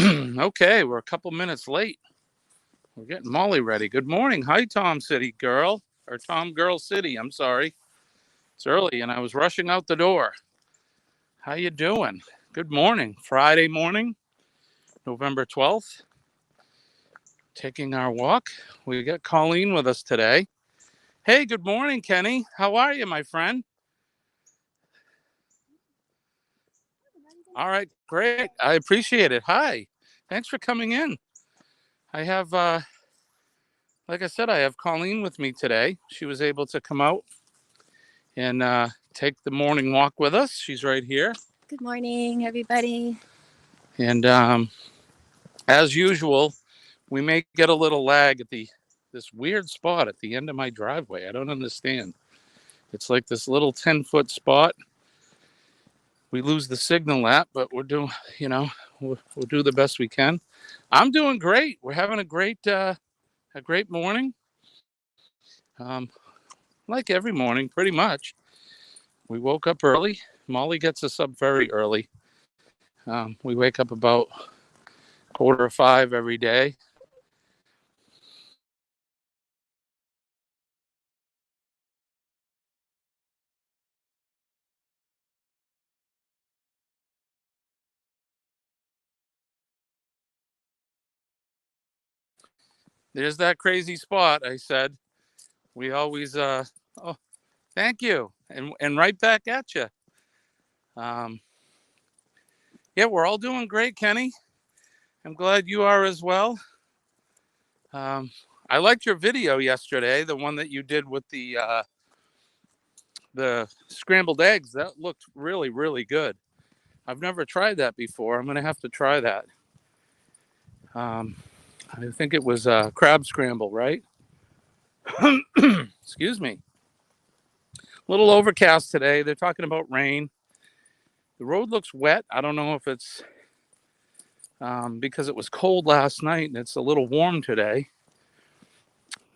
Okay, we're a couple minutes late. We're getting Molly ready. Good morning. Hi, Tom City girl. Or TomGirl City, I'm sorry. It's early and I was rushing out the door. How you doing? Good morning. Friday morning, November 12th. Taking our walk. We got Colleen with us today. Hey, good morning, Kenny. How are you, my friend? All right, great. I appreciate it. Hi. Thanks for coming in. I have like I said, I have Colleen with me today. She was able to come out and take the morning walk with us. She's right here. Good morning, everybody. And as usual, we may get a little lag at this weird spot at the end of my driveway. I don't understand. It's like this little 10-foot spot. We lose the signal at, but we're doing, we'll do the best we can. I'm doing great. We're having a great morning. Like every morning, pretty much. We woke up early. Molly gets us up very early. We wake up about 4:45 every day. There's that crazy spot. I said we always. Oh, thank you, and right back at you. Um, yeah, we're all doing great, Kenny. I'm glad you are as well. Um, I liked your video yesterday, the one that you did with the scrambled eggs. That looked really, really good. I've never tried that before. I'm gonna have to try that. Um, I think it was crab scramble, right? Excuse me. A little overcast today. They're talking about rain. The road looks wet. I don't know if it's because it was cold last night and it's a little warm today.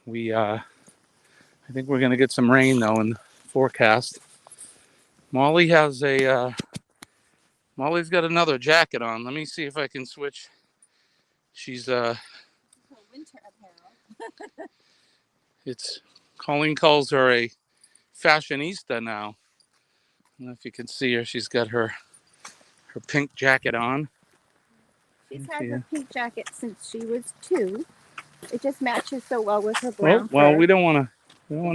I think we're gonna get some rain though in the forecast. Molly has Molly's got another jacket on. Let me see if I can switch. She's Winter apparel. it's Colleen calls her a fashionista now. I don't know if you can see her. She's got her pink jacket on. She's had her pink jacket since she was 2. It just matches so well with her Oh, brown well, fur. we don't want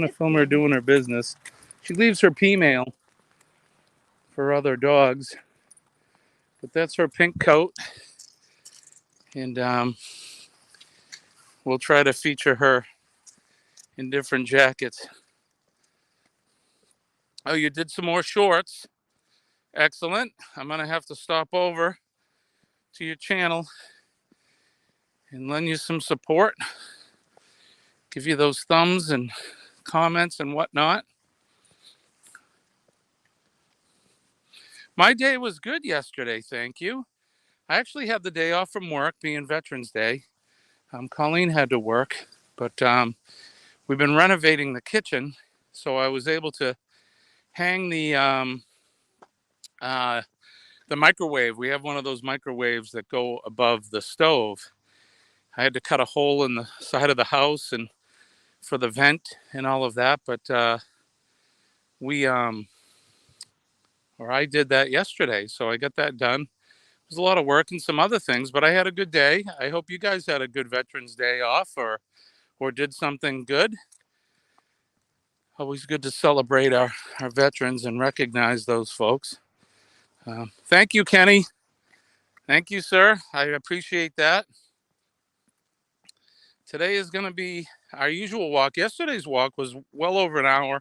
to film her doing her business. She leaves her pee mail for other dogs, but that's her pink coat, and we'll try to feature her in different jackets. Oh, you did some more shorts. Excellent. I'm gonna have to stop over to your channel and lend you some support, give you those thumbs and comments and whatnot. My day was good yesterday, thank you. I actually had the day off from work, being Veterans Day. Colleen had to work, but we've been renovating the kitchen, so I was able to hang uh, the microwave. We have one of those microwaves that go above the stove. I had to cut a hole in the side of the house and for the vent and all of that, but we or I did that yesterday, so I got that done. It was a lot of work and some other things, but I had a good day. I hope you guys had a good Veterans Day off or did something good. Always good to celebrate our veterans and recognize those folks. Thank you, Kenny. Thank you, sir. I appreciate that. Today is going to be our usual walk. Yesterday's walk was well over an hour,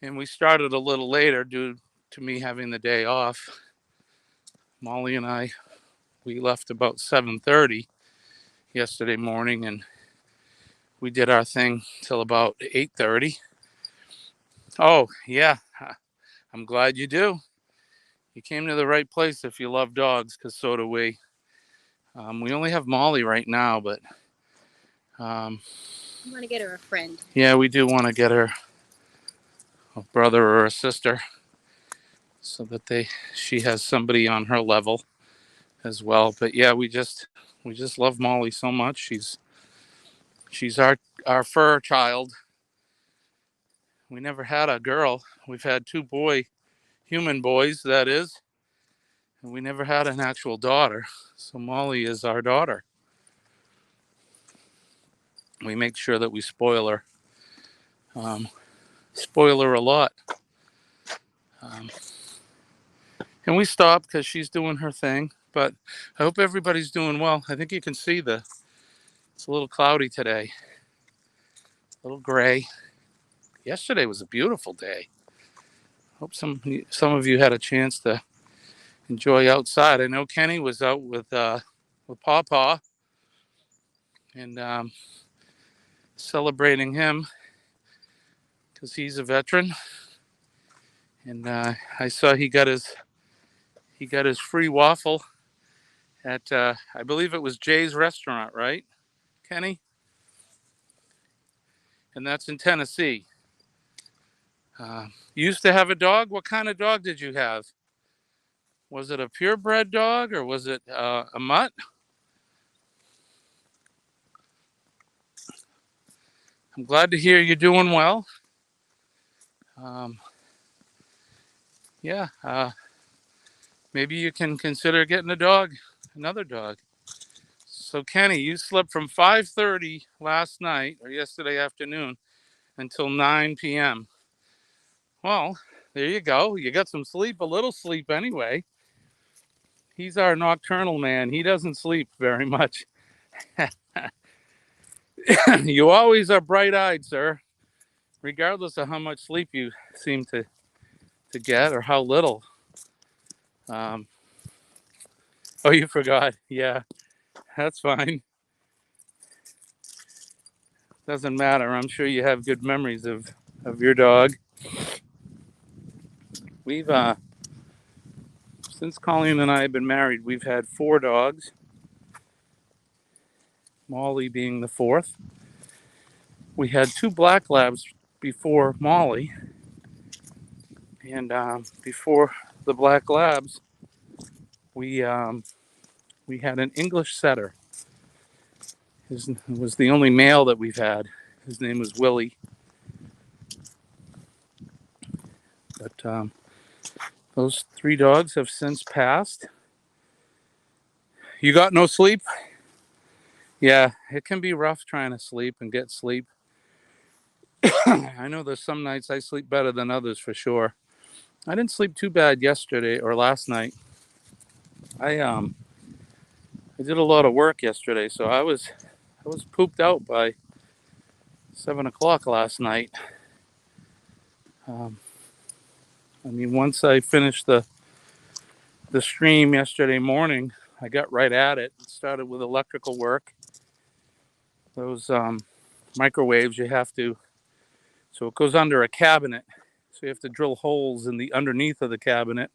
and we started a little later due to me having the day off. Molly and I, we left about 7:30 yesterday morning, and we did our thing till about 8:30. Oh, yeah. I'm glad you do. You came to the right place if you love dogs, because so do we. We only have Molly right now, but You want to get her a friend. yeah, we do want to get her a brother or a sister so that she has somebody on her level as well. But yeah, we just love Molly so much. She's our fur child. We never had a girl. We've had two human boys, that is, and we never had an actual daughter. So Molly is our daughter. We make sure that we spoil her a lot. And we stop because she's doing her thing. But I hope everybody's doing well. I think you can see it's a little cloudy today, a little gray. Yesterday was a beautiful day. Hope some of you had a chance to enjoy outside. I know Kenny was out with Pawpaw and celebrating him because he's a veteran. And I saw he got his free waffle at I believe it was Jay's restaurant, right, Kenny? And that's in Tennessee. You used to have a dog. What kind of dog did you have? Was it a purebred dog or was it a mutt? I'm glad to hear you're doing well. Yeah, maybe you can consider getting another dog. So Kenny, you slept from 5:30 last night or yesterday afternoon until 9 p.m. Well, there you go. You got some sleep, a little sleep anyway. He's our nocturnal man. He doesn't sleep very much. You always are bright-eyed, sir, regardless of how much sleep you seem to get or how little. Oh, you forgot. Yeah, that's fine. Doesn't matter. I'm sure you have good memories of your dog. We've since Colleen and I have been married, we've had 4 dogs. Molly being the 4th. We had 2 black labs before Molly, and before the black labs, we had an English setter. It was the only male that we've had. His name was Willie. But those 3 dogs have since passed. You got no sleep? Yeah, it can be rough trying to sleep and get sleep. I know there's some nights I sleep better than others for sure. I didn't sleep too bad yesterday or last night. I did a lot of work yesterday, so I was pooped out by 7 o'clock last night. I mean, once I finished the stream yesterday morning, I got right at it. It started with electrical work. Those microwaves, you have to, so it goes under a cabinet. So you have to drill holes in the underneath of the cabinet.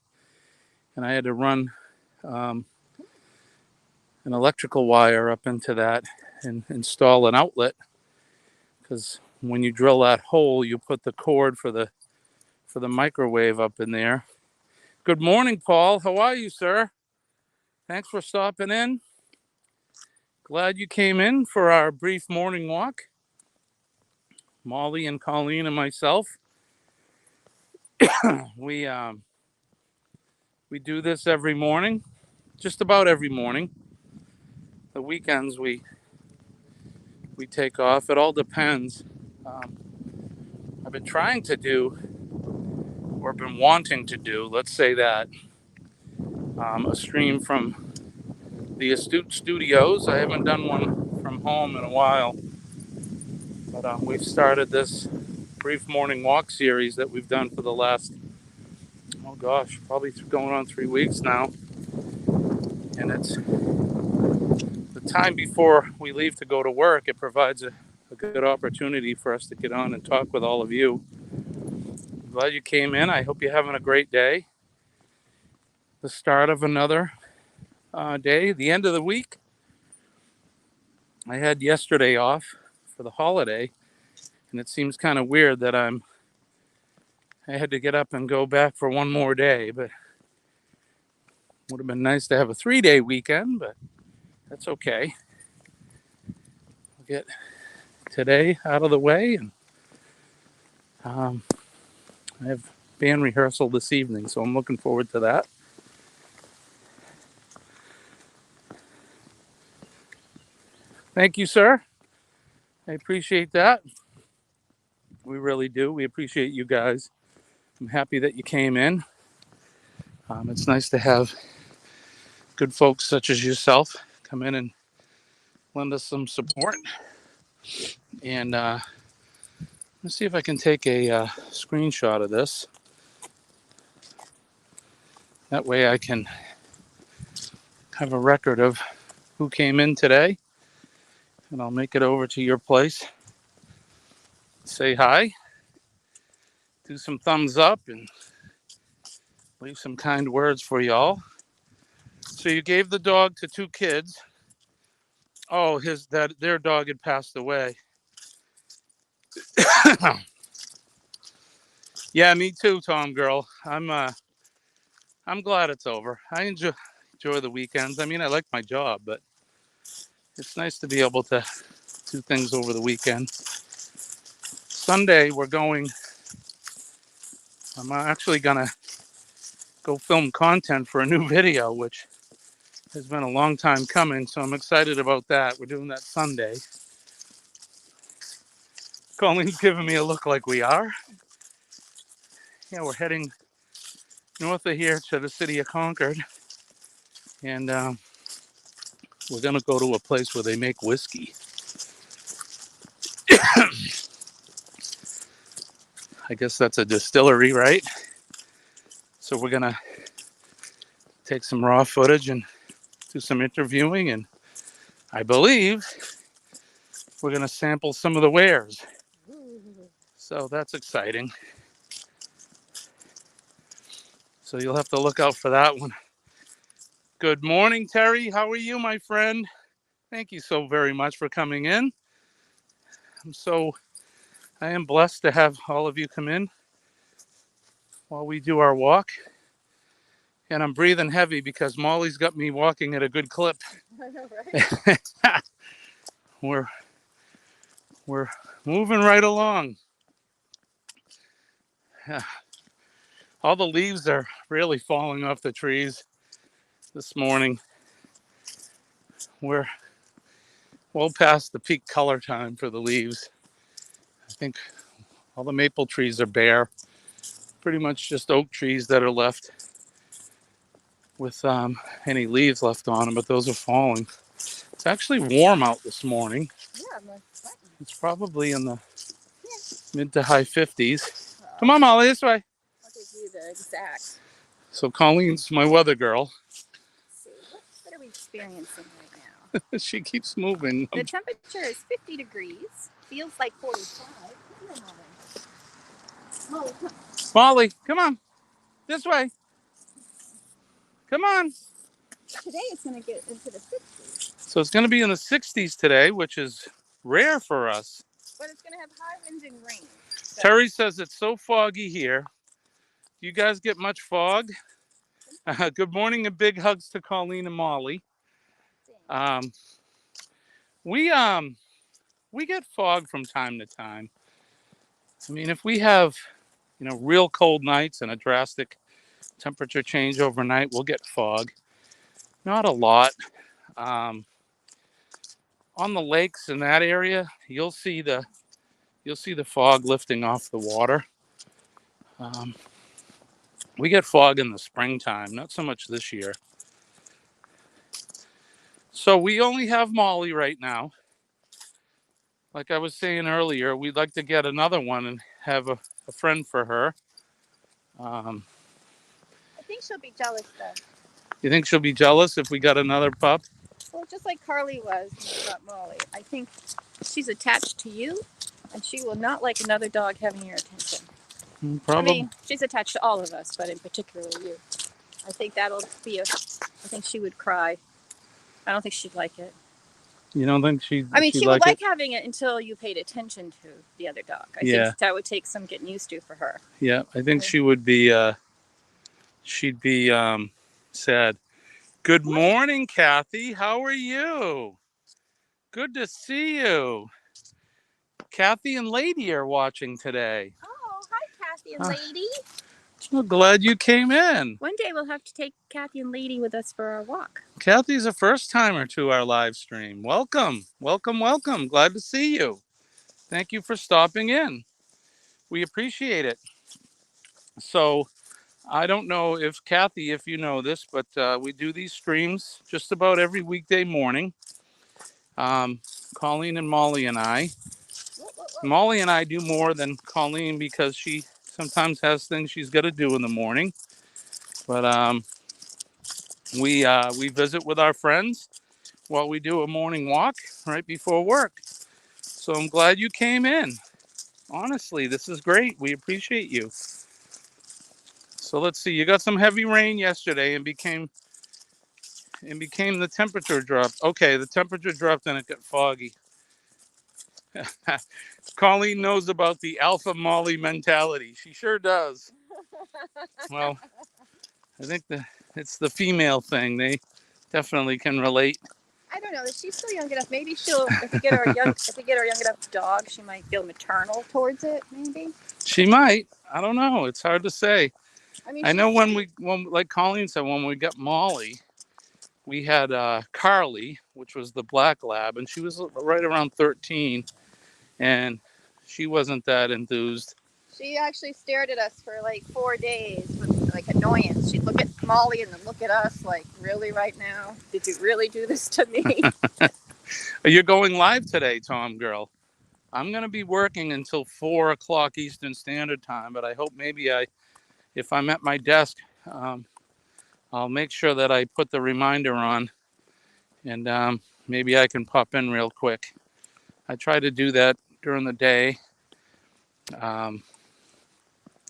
And I had to run an electrical wire up into that and install an outlet. Because when you drill that hole, you put the cord for the microwave up in there. Good morning, Paul. How are you, sir? Thanks for stopping in. Glad you came in for our brief morning walk. Molly and Colleen and myself. We do this every morning, just about every morning. The weekends we take off. It all depends. I've been trying to do, or been wanting to do, let's say that, a stream from the Astute Studios. I haven't done one from home in a while, but we've started this brief morning walk series that we've done for the last, oh gosh, probably going on 3 weeks now. And it's the time before we leave to go to work. It provides a good opportunity for us to get on and talk with all of you. I'm glad you came in. I hope you're having a great day. The start of another day, the end of the week. I had yesterday off for the holiday, and it seems kind of weird that I had to get up and go back for one more day, but Would have been nice to have a 3-day weekend, but that's okay. We'll get today out of the way, and I have band rehearsal this evening, so I'm looking forward to that. Thank you, sir. I appreciate that. We really do. We appreciate you guys. I'm happy that you came in. It's nice to have good folks such as yourself come in and lend us some support. And let's see if I can take a screenshot of this. That way I can have a record of who came in today. And I'll make it over to your place. Say hi. Do some thumbs up and leave some kind words for y'all. So you gave the dog to 2 kids. Oh, their dog had passed away. Yeah, me too, TomGirl. I'm glad it's over. I enjoy the weekends. I mean, I like my job, but it's nice to be able to do things over the weekend. Sunday, I'm actually gonna go film content for a new video, which has been a long time coming, so I'm excited about that. We're doing that Sunday. Colleen's giving me a look like we are. Yeah, we're heading north of here to the city of Concord, and we're gonna go to a place where they make whiskey. I guess that's a distillery, right? So we're gonna take some raw footage and do some interviewing, and I believe we're gonna sample some of the wares. So that's exciting. So you'll have to look out for that one. Good morning, Terry. How are you, my friend? Thank you so very much for coming in. I am blessed to have all of you come in while we do our walk. And I'm breathing heavy because Molly's got me walking at a good clip. I know, right? We're moving right along. All the leaves are really falling off the trees this morning. We're well past the peak color time for the leaves. I think all the maple trees are bare. Pretty much just oak trees that are left with any leaves left on them, but those are falling. It's actually warm out this morning. Yeah, it's probably in the mid to high 50s. Come on, Molly, this way. I'll give you the exact. So Colleen's my weather girl. Let's see, what are we experiencing right now? She keeps moving. The temperature is 50 degrees. Feels like 45. Molly, come on. This way. Come on. Today it's going to get into the 60s. So it's going to be in the 60s today, which is rare for us. But it's going to have high winds and rain. So. Terry says it's so foggy here. Do you guys get much fog? Good morning and big hugs to Colleen and Molly. We get fog from time to time. I mean, if we have, real cold nights and a drastic temperature change overnight, we'll get fog. Not a lot. On the lakes in that area, you'll see the fog lifting off the water. We get fog in the springtime, not so much this year. So we only have Molly right now. Like I was saying earlier, we'd like to get another one and have a friend for her. I think she'll be jealous, though. You think she'll be jealous if we got another pup? Well, just like Carly was when we got Molly. I think she's attached to you, and she will not like another dog having your attention. Probably. I mean, she's attached to all of us, but in particular you. I think that'll be I think she would cry. I don't think she'd like it. You don't think she would like having it until you paid attention to the other dog. I think that would take some getting used to for her. Yeah, I think she would be, she'd be sad. Good morning, Kathy. How are you? Good to see you. Kathy and Lady are watching today. Oh, hi, Kathy and Lady. Well, glad you came in. One day we'll have to take Kathy and Lady with us for our walk. Kathy's a first timer to our live stream. Welcome, welcome, welcome. Glad to see you. Thank you for stopping in. We appreciate it. So, I don't know if Kathy, if you know this, but we do these streams just about every weekday morning. Colleen and Molly and I. Molly and I do more than Colleen because she sometimes has things she's got to do in the morning. But we visit with our friends while we do a morning walk right before work. So I'm glad you came in. Honestly, this is great. We appreciate you. So let's see. You got some heavy rain yesterday and became the temperature dropped. Okay, the temperature dropped and it got foggy. Colleen knows about the alpha Molly mentality. She sure does. Well, I think it's the female thing. They definitely can relate. I don't know. She's still young enough. Maybe she'll, if we get her a young enough dog, she might feel maternal towards it. Maybe. She might. I don't know. It's hard to say. I mean, I know when like Colleen said, when we got Molly, we had Carly, which was the black lab, and she was right around 13, and she wasn't that enthused. She actually stared at us for like 4 days with like annoyance. She'd look at Molly and then look at us like, really right now? Did you really do this to me? You're going live today, TomGirl. I'm going to be working until 4 o'clock Eastern Standard Time, but I hope maybe if I'm at my desk, I'll make sure that I put the reminder on, and maybe I can pop in real quick. I try to do that during the day.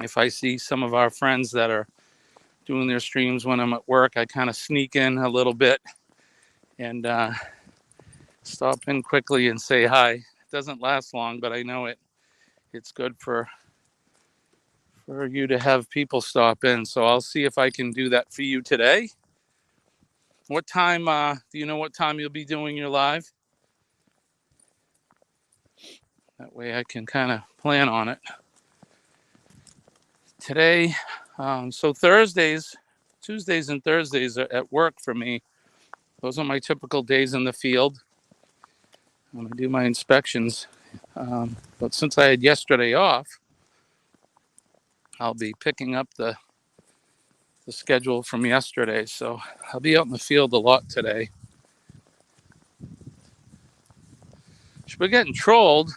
If I see some of our friends that are doing their streams when I'm at work, I kind of sneak in a little bit and stop in quickly and say hi. It doesn't last long, but I know it's good for you to have people stop in. So I'll see if I can do that for you today. What time, do you know what time you'll be doing your live? That way I can kind of plan on it. Today, so Tuesdays and Thursdays are at work for me. Those are my typical days in the field when I do my inspections. But since I had yesterday off, I'll be picking up the schedule from yesterday. So I'll be out in the field a lot today. We're getting trolled.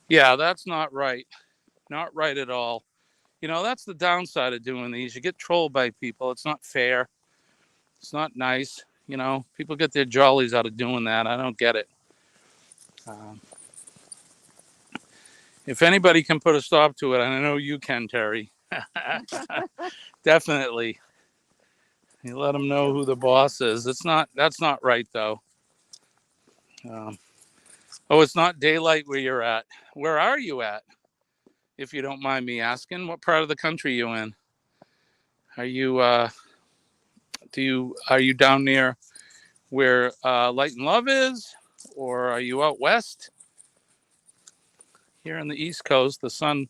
Yeah, that's not right. Not right at all. You know, that's the downside of doing these. You get trolled by people. It's not fair. It's not nice. You know, people get their jollies out of doing that. I don't get it. If anybody can put a stop to it, and I know you can, Terry. Definitely. You let them know who the boss is. That's not right, though. It's not daylight where you're at. Where are you at? If you don't mind me asking, what part of the country are you in? Are you are you down near where Light and Love is, or are you out west? Here on the East Coast, the sun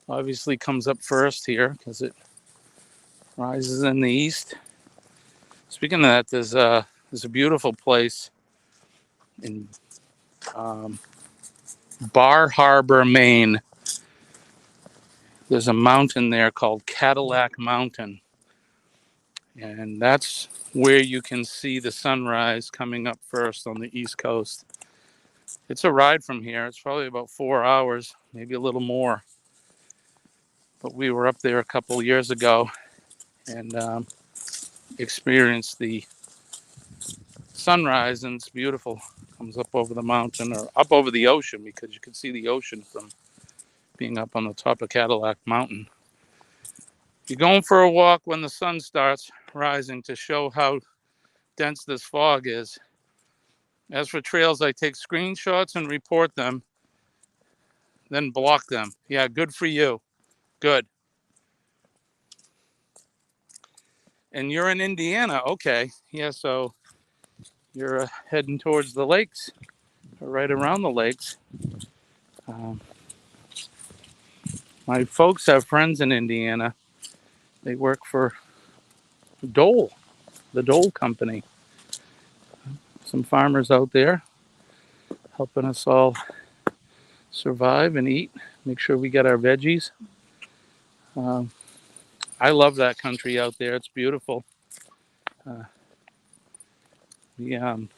obviously comes up first here because it rises in the east. Speaking of that, there's a beautiful place in Bar Harbor, Maine. There's a mountain there called Cadillac Mountain, and that's where you can see the sunrise coming up first on the East Coast. It's a ride from here. It's probably about 4 hours, maybe a little more. But we were up there a couple of years ago and experienced the sunrise, and it's beautiful. It comes up over the mountain or up over the ocean because you can see the ocean from being up on the top of Cadillac Mountain. You're going for a walk when the sun starts rising to show how dense this fog is. As for trails, I take screenshots and report them, then block them. Yeah, good for you. Good. And you're in Indiana. Okay. Yeah, so you're heading towards the lakes, or right around the lakes. Um, my folks have friends in Indiana. They work for Dole, the Dole Company. Some farmers out there helping us all survive and eat, make sure we get our veggies. Um, I love that country out there. It's beautiful. Uh, we, in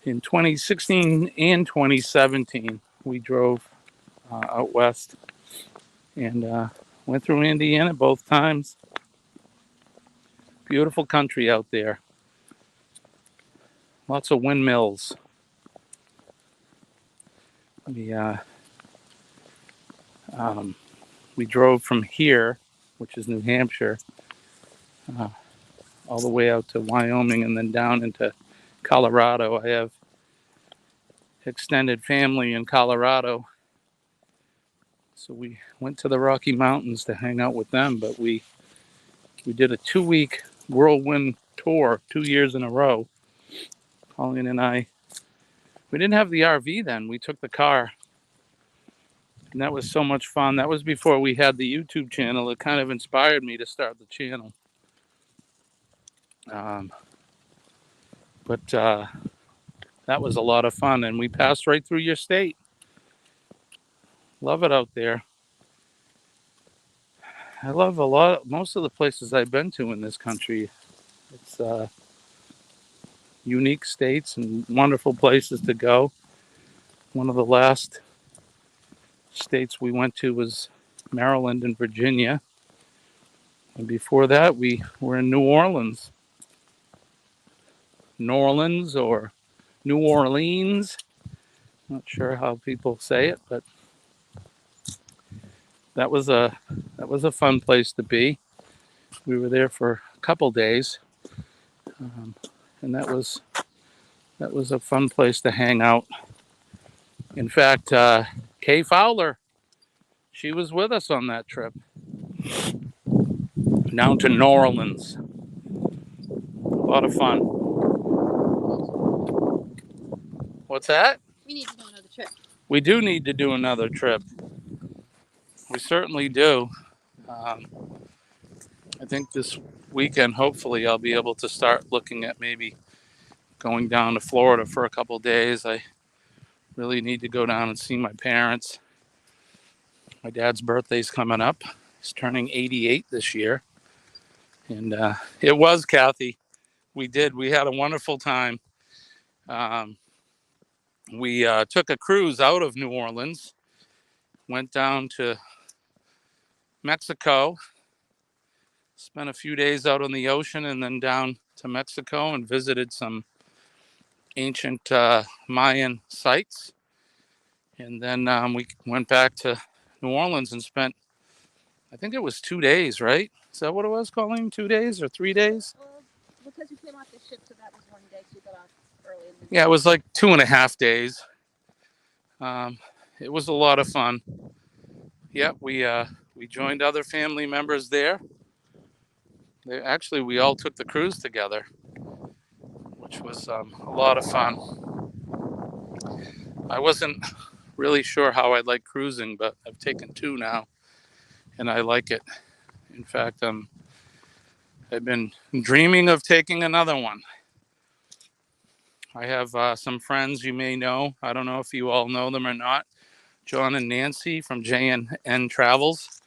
2016 and 2017, we drove out west and went through Indiana both times. Beautiful country out there. Lots of windmills. We, um, we drove from here, which is New Hampshire, uh, all the way out to Wyoming and then down into Colorado. I have extended family in Colorado, so we went to the Rocky Mountains to hang out with them. But we did a 2-week whirlwind tour 2 years in a row. Colleen and I, we didn't have the RV then. We took the car, and that was so much fun. That was before we had the YouTube channel. It kind of inspired me to start the channel. But that was a lot of fun, and we passed right through your state. Love it out there. I love most of the places I've been to in this country. It's unique states and wonderful places to go. One of the last states we went to was Maryland and Virginia. And before that, we were in New Orleans. New Orleans or New Orleans. Not sure how people say it, but that was a fun place to be. We were there for a couple days, and that was a fun place to hang out. In fact, Kay Fowler, she was with us on that trip down to New Orleans. A lot of fun. What's that? We need to do another trip. We do need to do another trip. We certainly do. I think this weekend, hopefully, I'll be able to start looking at maybe going down to Florida for a couple of days. I really need to go down and see my parents. My dad's birthday's coming up. He's turning 88 this year. And it was, Kathy. We had a wonderful time. We took a cruise out of New Orleans, went down to Mexico, spent a few days out on the ocean, and then down to Mexico and visited some ancient Mayan sites. And then we went back to New Orleans and spent, I think it was 2 days, right? Is that what it was, Colleen? 2 days or 3 days? Well, because you came off the ship, so that was 1 day. So you got off early. Yeah, it was like 2.5 days. It was a lot of fun. Yeah, we joined other family members there. Actually, we all took the cruise together, which was a lot of fun. I wasn't really sure how I like cruising, but I've taken 2 now, and I like it. In fact, I've been dreaming of taking another one. I have some friends you may know. I don't know if you all know them or not. John and Nancy from J&N Travels.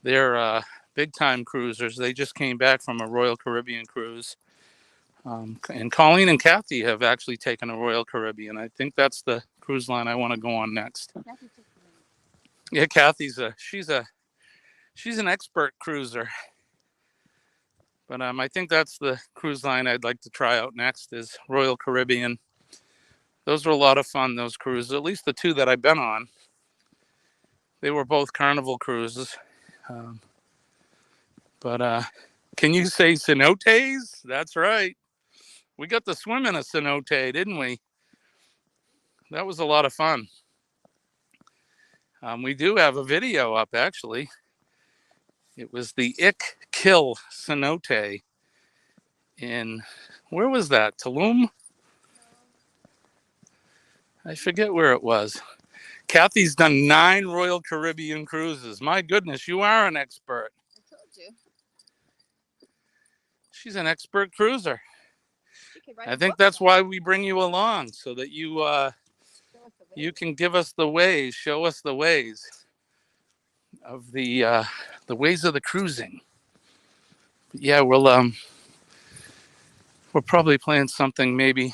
They're big-time cruisers. They just came back from a Royal Caribbean cruise. And Colleen and Kathy have actually taken a Royal Caribbean. I think that's the cruise line I want to go on next. Yeah, Kathy's she's an expert cruiser. But I think that's the cruise line I'd like to try out next is Royal Caribbean. Those were a lot of fun, those cruises, at least the 2 that I've been on. They were both Carnival cruises. But can you say cenotes? That's right. We got to swim in a cenote, didn't we? That was a lot of fun. We do have a video up, actually. It was the Ik Kill cenote in, where was that? Tulum? I forget where it was. Kathy's done 9 Royal Caribbean cruises. My goodness, you are an expert. I told you. She's an expert cruiser. I think book that's about why we bring you along, so that you can give us the ways, show us the ways of the ways of the cruising. But yeah, we're probably planning something maybe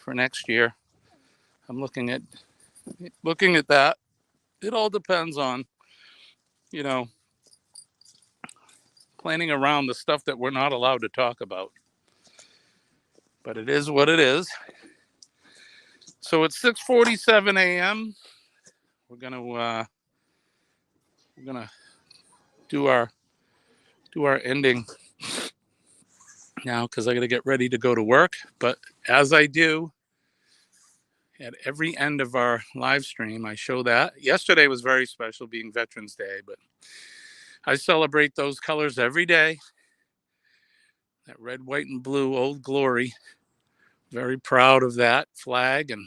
for next year. I'm looking at that. It all depends on, you know, planning around the stuff that we're not allowed to talk about. But it is what it is. So it's 6:47 a.m. We're gonna do our ending now because I got to get ready to go to work. But as I do at every end of our live stream, I show that. Yesterday was very special, being Veterans Day, but I celebrate those colors every day. That red, white, and blue, Old Glory. Very proud of that flag and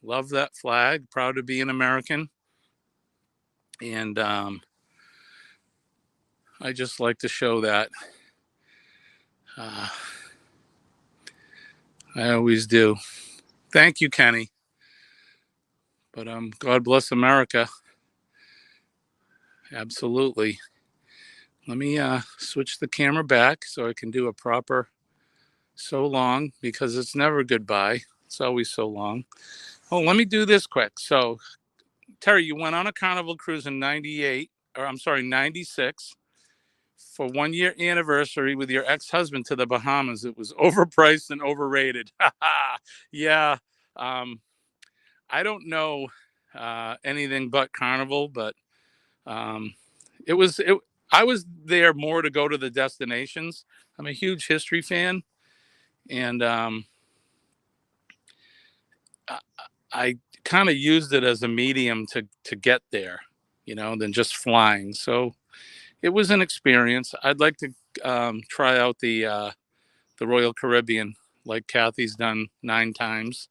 love that flag. Proud to be an American. And I just like to show that. I always do. Thank you, Kenny. But God bless America. Absolutely. Let me switch the camera back so I can do a proper so long, because it's never goodbye. It's always so long. Oh, let me do this quick. So, Terry, you went on a Carnival cruise in 96 for 1 year anniversary with your ex-husband to the Bahamas. It was overpriced and overrated. Yeah. I don't know anything but Carnival, but it was it. I was there more to go to the destinations. I'm a huge history fan, and I kind of used it as a medium to get there, than just flying. So it was an experience. I'd like to try out the Royal Caribbean, like Kathy's done 9 times.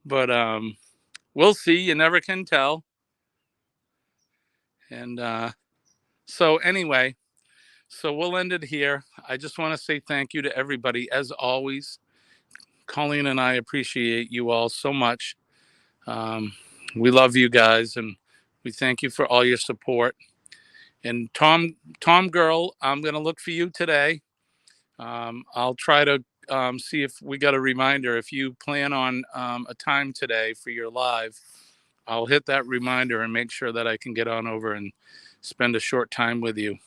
But we'll see. You never can tell. And so anyway, so we'll end it here. I just want to say thank you to everybody. As always, Colleen and I appreciate you all so much. We love you guys, and we thank you for all your support. And TomGirl, I'm going to look for you today. I'll try to see if we got a reminder. If you plan on a time today for your live, I'll hit that reminder and make sure that I can get on over and spend a short time with you.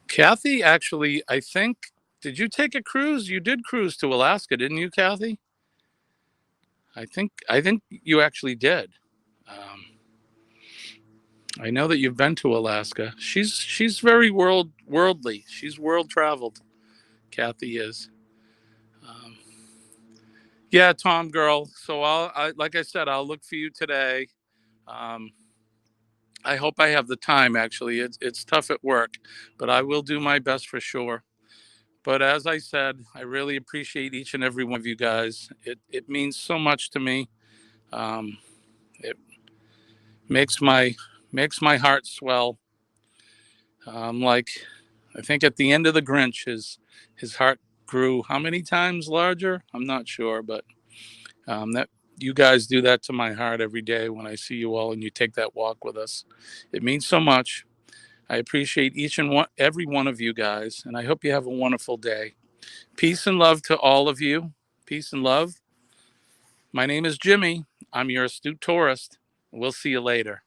Kathy, actually, I think, did you take a cruise? You did cruise to Alaska, didn't you, Kathy? I think you actually did. I know that you've been to Alaska. She's very worldly. She's world traveled. Kathy is. Yeah, TomGirl. So like I said, I'll look for you today. I hope I have the time. Actually, it's tough at work, but I will do my best for sure. But as I said, I really appreciate each and every one of you guys. It means so much to me. It makes my heart swell. Like, I think at the end of the Grinch, his heart grew how many times larger? I'm not sure, but that you guys do that to my heart every day when I see you all and you take that walk with us. It means so much. I appreciate every one of you guys, and I hope you have a wonderful day. Peace and love to all of you. Peace and love. My name is Jimmy. I'm your astute tourist. We'll see you later.